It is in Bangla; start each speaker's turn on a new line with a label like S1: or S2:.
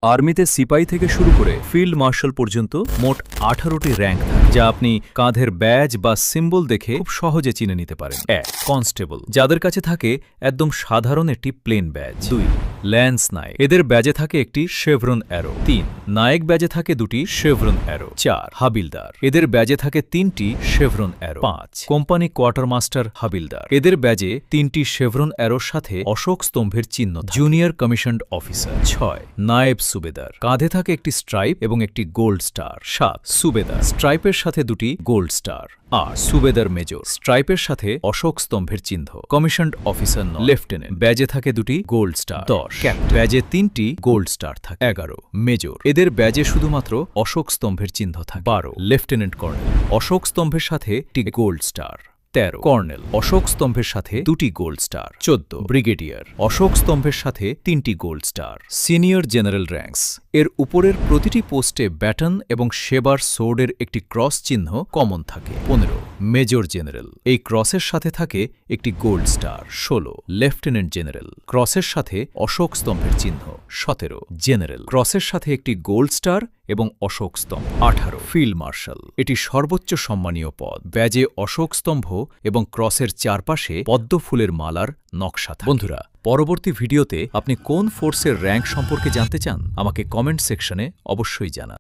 S1: আর্মিতে সিপাহি থেকে শুরু করে ফিল্ড মার্শাল পর্যন্ত মোট 18টি র্যাঙ্ক থাকে, যা আপনি কাঁধের ব্যাজ বা সিম্বল দেখে খুব সহজে চিনে নিতে পারেন। 1. কনস্টেবল, যাদের কাছে থাকে একদম সাধারণ একটি প্লেন ব্যাজ। 2. ল্যান্স নায়েক, এদের ব্যাজে থাকে একটি শেভরন অ্যারো। 3. নায়েক ব্যাজে থাকে দুটি শেভরন অ্যারো। 4. হাবিলদার, এদের ব্যাজে থাকে 3টি শেভরন অ্যারো। 5. কোম্পানি কোয়ার্টারমাস্টার হাবিলদার, এদের ব্যাজে 3টি শেভরন অ্যারোর সাথে অশোক স্তম্ভের চিহ্ন। Junior commissioned officer. 6. নায়েব সুবেদার, কাঁধে থাকে একটি স্ট্রাইপ এবং একটি গোল্ড স্টার। 7. সুবেদার, স্ট্রাইপের সাথে দুটি গোল্ড স্টার। 8. সুবেদার মেজর, স্ট্রাইপের সাথে অশোক স্তম্ভের চিহ্ন। কমিশনড অফিসার নয়। লেফটেন্যান্ট, ব্যাজে থাকে দুটি গোল্ড স্টার। 10. ক্যাপ্টেন, ব্যাজে 3টি গোল্ড স্টার থাকে। 11. মেজর, এদের ব্যাজে শুধুমাত্র অশোক স্তম্ভের চিহ্ন থাকে। 12. লেফটেন্যান্ট কর্নেল, অশোক স্তম্ভের সাথে একটি গোল্ড স্টার। 13. কর্নেল, অশোক স্তম্ভের সাথে দুটি গোল্ড স্টার। 14. ব্রিগেডিয়ার, অশোক স্তম্ভের সাথে 3টি gold star. Senior general ranks, এর উপরের প্রতিটি পোস্টে ব্যাটন এবং সেবার সোর্ডের একটি ক্রস চিহ্ন কমন থাকে। 15. মেজর জেনারেল, এই ক্রসের সাথে থাকে একটি গোল্ড স্টার। 16. লেফটেন্যান্ট জেনারেল, ক্রসের সাথে অশোক স্তম্ভের চিহ্ন। 17. জেনারেল, ক্রসের সাথে একটি গোল্ড স্টার এবং অশোক স্তম্ভ। 18. ফিল্ড মার্শাল, এটি সর্বোচ্চ সম্মানীয় পদ। ব্যাজে অশোক স্তম্ভ এবং ক্রসের চারপাশে পদ্ম ফুলের মালার নকশা থাকে। বন্ধুরা, পরবর্তী ভিডিওতে আপনি কোন ফোর্সের র্যাঙ্ক সম্পর্কে জানতে চান আমাকে কমেন্ট সেকশনে অবশ্যই জানান।